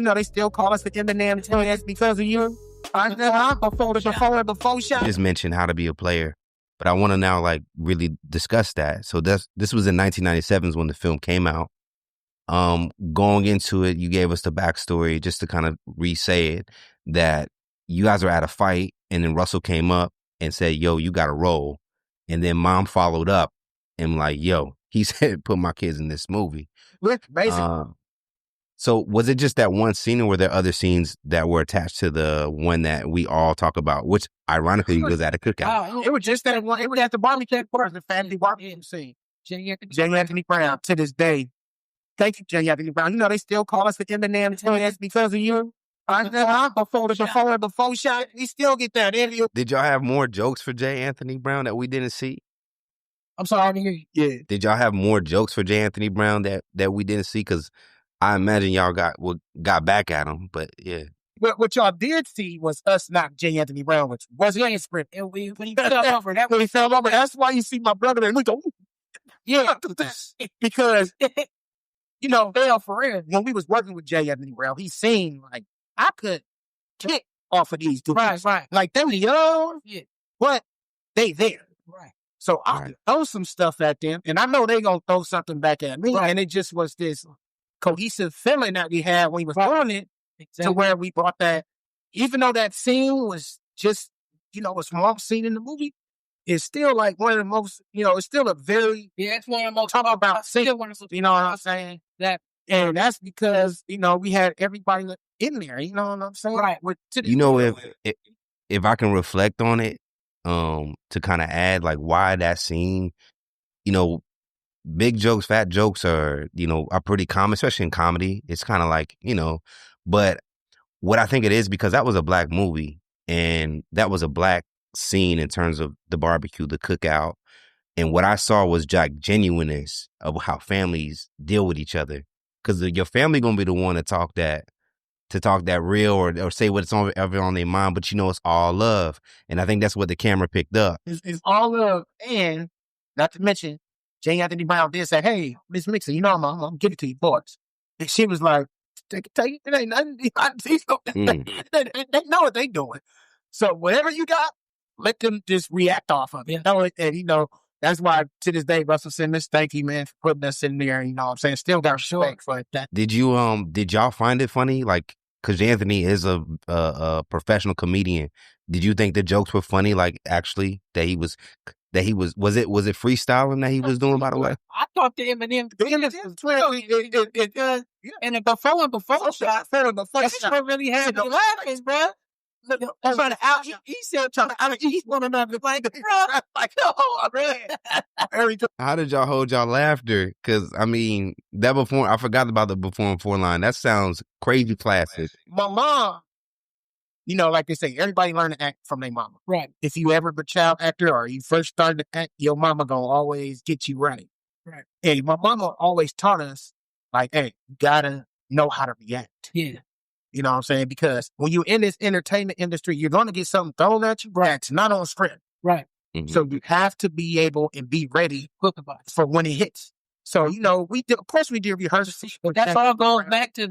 They still call us the Eminem telling us because of you. Before shot. Just mentioned How to Be a Player, but I want to now like really discuss that. So this was in 1997 when the film came out. Going into it, you gave us the backstory just to kind of re-say it, that you guys were at a fight and then Russell came up and said, yo, you got to roll. And then mom followed up and like, yo, he said, put my kids in this movie. Basically. So was it just that one scene, or were there other scenes that were attached to the one that we all talk about, which ironically was at a cookout? It was just that one. It was at the barbecue party, the family barbecue scene. J. Anthony Brown, to this day. Thank you, J. Anthony Brown. They still call us the Eminem telling us because of you. Before shot, we still get that interview. Did y'all have more jokes for J. Anthony Brown that we didn't see? I'm sorry, I didn't hear you. Yeah. Did y'all have more jokes for J. Anthony Brown that we didn't see? Because I imagine y'all got back at him, but yeah. What y'all did see was us knock J. Anthony Brown, which was an sprint. And when he fell over, that's why you see my brother and we go, yeah, because Dale for real, when we was working with J. Anthony Brown, he seen like I could kick off of these dudes. Right. Like them young, yeah, but they there. Right. So I could throw some stuff at them, and I know they gonna throw something back at me. Right. And it just was this cohesive feeling that we had when we was doing it, to where we brought that, even though that scene was just, a small scene in the movie, it's still like one of the most, it's still a very, it's one of the most talk about scene, you know what I'm saying? And that's because, we had everybody in there, you know what I'm saying? Right. If I can reflect on it, to kind of add like why that scene, big jokes, fat jokes are pretty common, especially in comedy. It's kind of like, but what I think it is, because that was a black movie and that was a black scene in terms of the barbecue, the cookout. And what I saw was like genuineness of how families deal with each other. Because your family going to be the one to talk that real or say what's ever on their mind, but it's all love. And I think that's what the camera picked up. It's all love. And not to mention, J. Anthony Brown did say, hey, Miss Mixon, I'm going to give it to you boys. And she was like, take it, it ain't nothing. They know what they doing. So whatever you got, let them just react off of it. And, that's why to this day, Russell Simmons, thank you, man, for putting us in there. You know what I'm saying? Still got respect for that. Did y'all find it funny? Like, because Anthony is a professional comedian. Did you think the jokes were funny? Like, actually, was it freestyling that he was doing, by the way? I thought the Eminem and the before shot, that's what really had the laughing, bro. He said, he's one another like, oh, man. How did y'all hold y'all laughter? Because, that before, I forgot about the before and for line. That sounds crazy classic. My mom, like they say, everybody learn to act from their mama. Right. If you ever a child actor or you first started to act, your mama gonna always get you right. Right. And my mama always taught us, like, hey, you gotta know how to react. Yeah. You know what I'm saying? Because when you're in this entertainment industry, you're going to get something thrown at you that's not on script. Right. Mm-hmm. So you have to be able and be ready for when it hits. So, of course we did rehearsals. That all goes back to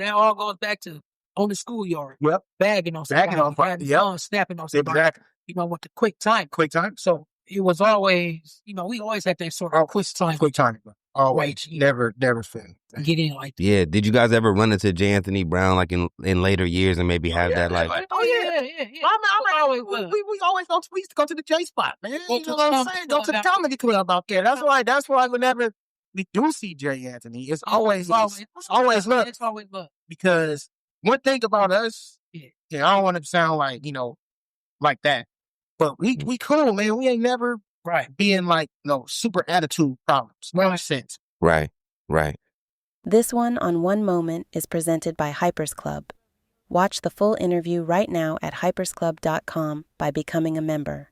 on the schoolyard. Yep. Bagging on somebody. Yep. Snapping on somebody. Exactly. With the quick time. So it was always, we always had that sort of quick time. Always, never fail. Get in like that. Yeah. Did you guys ever run into J. Anthony Brown like in later years and maybe have that like? Yeah. We always go to the J spot, man. You know what I'm saying? Go to the comedy club out there. That's why whenever we do see J. Anthony, it's always love. Because one thing about us, I don't want to sound like like that, but we cool, man. We ain't never. Right. Being like, super attitude problems. No sense. Right. This one on One Moment is presented by Hypers Club. Watch the full interview right now at hypersclub.com by becoming a member.